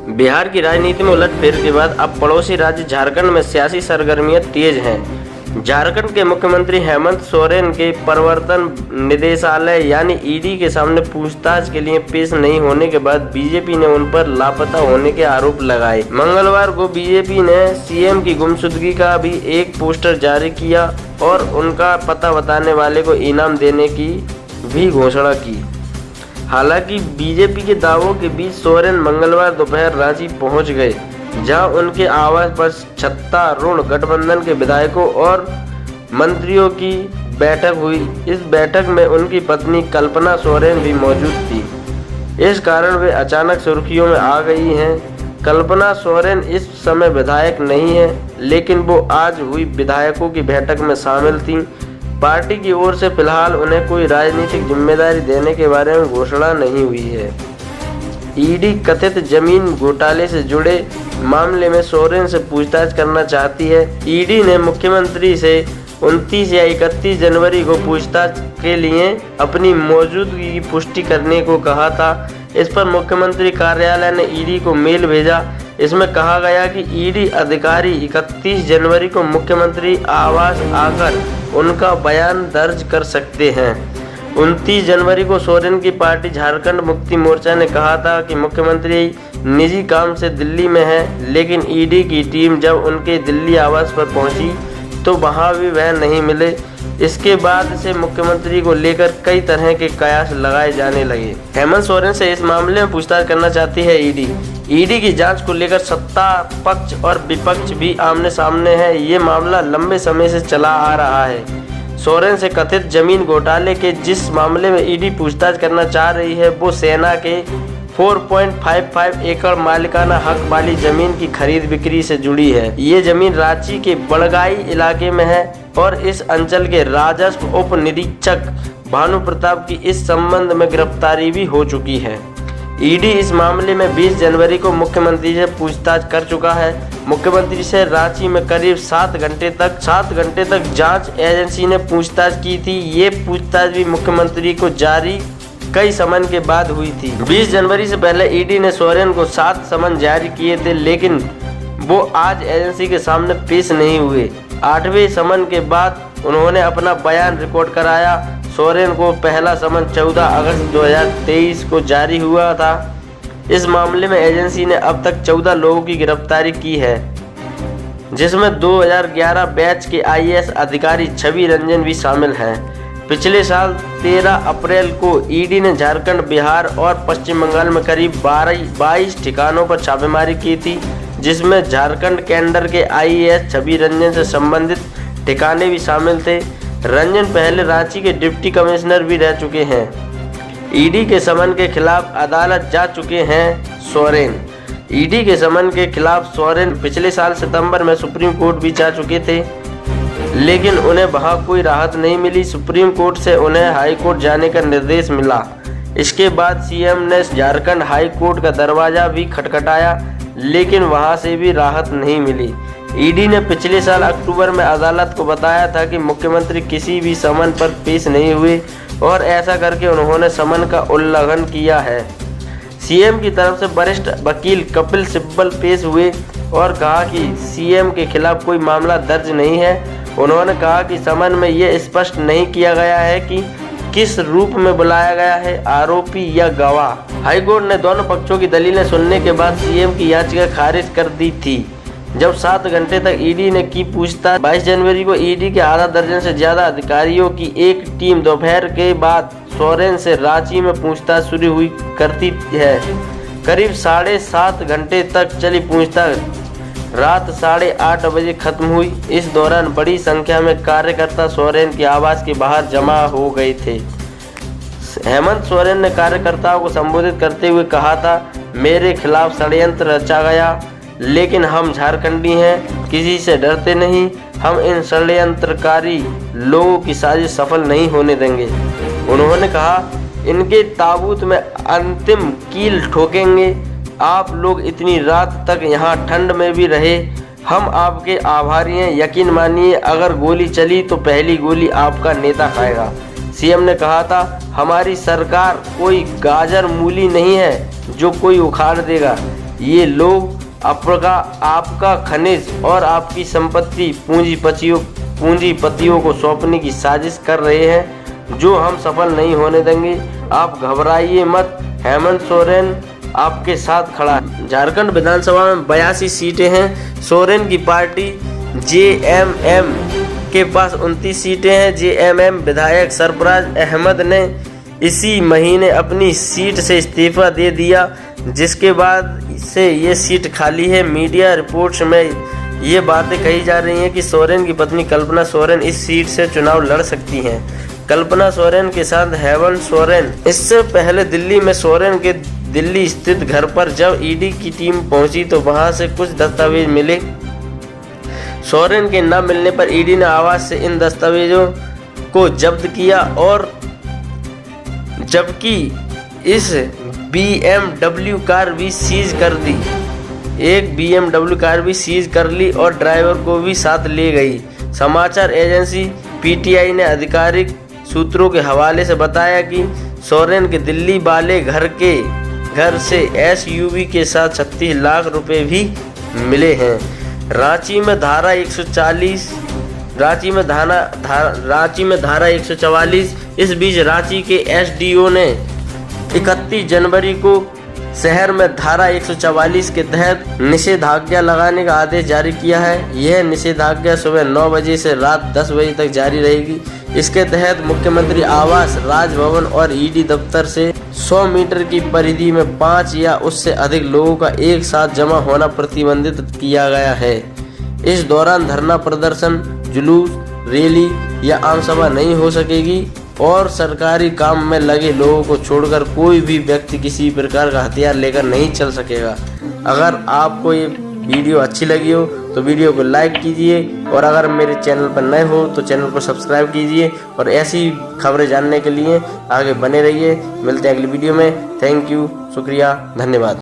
बिहार की राजनीति में उलटफेर के बाद अब पड़ोसी राज्य झारखंड में सियासी सरगर्मियां तेज हैं। झारखंड के मुख्यमंत्री हेमंत सोरेन के प्रवर्तन निदेशालय यानी ईडी के सामने पूछताछ के लिए पेश नहीं होने के बाद बीजेपी ने उन पर लापता होने के आरोप लगाए। मंगलवार को बीजेपी ने सीएम की गुमशुदगी का भी एक पोस्टर जारी किया और उनका पता बताने वाले को इनाम देने की भी घोषणा की। हालांकि बीजेपी के दावों के बीच सोरेन मंगलवार दोपहर रांची पहुंच गए, जहां उनके आवास पर सत्तारूढ़ गठबंधन के विधायकों और मंत्रियों की बैठक हुई। इस बैठक में उनकी पत्नी कल्पना सोरेन भी मौजूद थी। इस कारण वे अचानक सुर्खियों में आ गई हैं। कल्पना सोरेन इस समय विधायक नहीं है, लेकिन वो आज हुई विधायकों की बैठक में शामिल थीं। पार्टी की ओर से फिलहाल उन्हें कोई राजनीतिक जिम्मेदारी देने के बारे में घोषणा नहीं हुई है। ईडी कथित जमीन घोटाले से जुड़े मामले में सोरेन से पूछताछ करना चाहती है। ईडी ने मुख्यमंत्री से 29 या 31 जनवरी को पूछताछ के लिए अपनी मौजूदगी की पुष्टि करने को कहा था। इस पर मुख्यमंत्री कार्यालय ने ईडी को मेल भेजा। इसमें कहा गया कि ईडी अधिकारी 31 जनवरी को मुख्यमंत्री आवास आकर उनका बयान दर्ज कर सकते हैं। 29 जनवरी को सोरेन की पार्टी झारखंड मुक्ति मोर्चा ने कहा था कि मुख्यमंत्री निजी काम से दिल्ली में है, लेकिन ईडी की टीम जब उनके दिल्ली आवास पर पहुंची तो वहां भी वह नहीं मिले। इसके बाद से मुख्यमंत्री को लेकर कई तरह के कयास लगाए जाने लगे। हेमंत सोरेन से इस मामले में पूछताछ करना चाहती है ईडी। ईडी की जांच को लेकर सत्ता पक्ष और विपक्ष भी आमने सामने है। ये मामला लंबे समय से चला आ रहा है। सोरेन से कथित जमीन घोटाले के जिस मामले में ईडी पूछताछ करना चाह रही है वो सेना के 4.55 एकड़ मालिकाना हक वाली जमीन की खरीद बिक्री से जुड़ी है। ये जमीन रांची के बड़गाई इलाके में है और इस अंचल के राजस्व उप निरीक्षक भानु प्रताप की इस संबंध में गिरफ्तारी भी हो चुकी है। ईडी इस मामले में 20 जनवरी को मुख्यमंत्री से पूछताछ कर चुका है। मुख्यमंत्री से रांची में करीब 7 घंटे तक जांच एजेंसी ने पूछताछ की थी। ये पूछताछ भी मुख्यमंत्री को जारी कई समन के बाद हुई थी। 20 जनवरी से पहले ईडी ने सोरेन को 7 समन जारी किए थे, लेकिन वो आज एजेंसी के सामने पेश नहीं हुए। 8वें समन के बाद उन्होंने अपना बयान रिकॉर्ड कराया। सोरेन को पहला समन 14 अगस्त 2023 को जारी हुआ था। इस मामले में एजेंसी ने अब तक 14 लोगों की गिरफ्तारी की है, जिसमें 2011 बैच के आईएएस अधिकारी छवि रंजन भी शामिल हैं। पिछले साल 13 अप्रैल को ईडी ने झारखंड, बिहार और पश्चिम बंगाल में करीब 22 ठिकानों पर छापेमारी की थी, जिसमें झारखंड कैडर के आईएएस छवि रंजन से संबंधित ठिकाने भी शामिल थे। रंजन पहले रांची के डिप्टी कमिश्नर भी रह चुके हैं। ईडी के समन के खिलाफ अदालत जा चुके हैं सोरेन। ईडी के समन के खिलाफ सोरेन पिछले साल सितंबर में सुप्रीम कोर्ट भी जा चुके थे, लेकिन उन्हें वहां कोई राहत नहीं मिली। सुप्रीम कोर्ट से उन्हें हाई कोर्ट जाने का निर्देश मिला। इसके बाद सीएम ने झारखंड हाई कोर्ट का दरवाजा भी खटखटाया, लेकिन वहां से भी राहत नहीं मिली। ईडी ने पिछले साल अक्टूबर में अदालत को बताया था कि मुख्यमंत्री किसी भी समन पर पेश नहीं हुए और ऐसा करके उन्होंने समन का उल्लंघन किया है। सीएम की तरफ से वरिष्ठ वकील कपिल सिब्बल पेश हुए और कहा कि सीएम के खिलाफ कोई मामला दर्ज नहीं है। उन्होंने कहा कि समन में ये स्पष्ट नहीं किया गया है कि किस रूप में बुलाया गया है, आरोपी या गवाह। हाईकोर्ट ने दोनों पक्षों की दलीलें सुनने के बाद सीएम की याचिका खारिज कर दी थी। जब 7 घंटे तक ईडी ने की पूछताछ, 22 जनवरी को ईडी के आधा दर्जन से ज्यादा अधिकारियों की एक टीम दोपहर के बाद सोरेन से रांची में पूछताछ शुरू हुई करती है। करीब 7.5 घंटे तक चली पूछताछ रात 8:30 बजे खत्म हुई। इस दौरान बड़ी संख्या में कार्यकर्ता सोरेन के आवास के बाहर जमा हो गए थे। हेमंत सोरेन ने कार्यकर्ताओं को संबोधित करते हुए कहा था, मेरे खिलाफ षड्यंत्र रचा गया, लेकिन हम झारखंडी हैं, किसी से डरते नहीं। हम इन षड्यंत्रकारी लोगों की साजिश सफल नहीं होने देंगे। उन्होंने कहा, इनके ताबूत में अंतिम कील ठोकेंगे। आप लोग इतनी रात तक यहाँ ठंड में भी रहे, हम आपके आभारी हैं। यकीन मानिए, अगर गोली चली तो पहली गोली आपका नेता खाएगा। सीएम ने कहा था, हमारी सरकार कोई गाजर मूली नहीं है जो कोई उखाड़ देगा। ये लोग आपका खनिज और आपकी संपत्ति पूंजीपतियों को सौंपने की साजिश कर रहे हैं, जो हम सफल नहीं होने देंगे। आप घबराइए मत, हेमंत सोरेन आपके साथ खड़ा है। झारखंड विधानसभा में 82 सीटें हैं। सोरेन की पार्टी जेएमएम के पास 29 सीटें हैं। जेएमएम विधायक सरफराज अहमद ने इसी महीने अपनी सीट से इस्तीफा दे दिया, जिसके बाद से ये सीट खाली है। मीडिया रिपोर्ट्स में ये बातें कही जा रही हैं कि सोरेन की पत्नी कल्पना सोरेन इस सीट से चुनाव लड़ सकती हैं। कल्पना सोरेन के साथ हेमंत सोरेन। इससे पहले दिल्ली में सोरेन के दिल्ली स्थित घर पर जब ईडी की टीम पहुंची तो वहां से कुछ दस्तावेज मिले। सोरेन के न मिलने पर ईडी ने आवाज से इन दस्तावेजों को जब्त किया, और जबकि इस BMW कार भी सीज कर दी। एक BMW कार भी सीज कर ली और ड्राइवर को भी साथ ले गई। समाचार एजेंसी PTI ने आधिकारिक सूत्रों के हवाले से बताया कि सोरेन के दिल्ली वाले घर से SUV के साथ 36 लाख रुपए भी मिले हैं। रांची में धारा 144। इस बीच रांची के SDO ने 31 जनवरी को शहर में धारा 144 के तहत निषेधाज्ञा लगाने का आदेश जारी किया है। यह निषेधाज्ञा सुबह 9 बजे से रात 10 बजे तक जारी रहेगी। इसके तहत मुख्यमंत्री आवास, राजभवन और ईडी दफ्तर से 100 मीटर की परिधि में 5 या उससे अधिक लोगों का एक साथ जमा होना प्रतिबंधित किया गया है। इस दौरान धरना प्रदर्शन, जुलूस, रैली या आम सभा नहीं हो सकेगी और सरकारी काम में लगे लोगों को छोड़कर कोई भी व्यक्ति किसी प्रकार का हथियार लेकर नहीं चल सकेगा। अगर आपको ये वीडियो अच्छी लगी हो तो वीडियो को लाइक कीजिए, और अगर मेरे चैनल पर नए हो तो चैनल को सब्सक्राइब कीजिए, और ऐसी खबरें जानने के लिए आगे बने रहिए। मिलते हैं अगली वीडियो में। थैंक यू, शुक्रिया, धन्यवाद।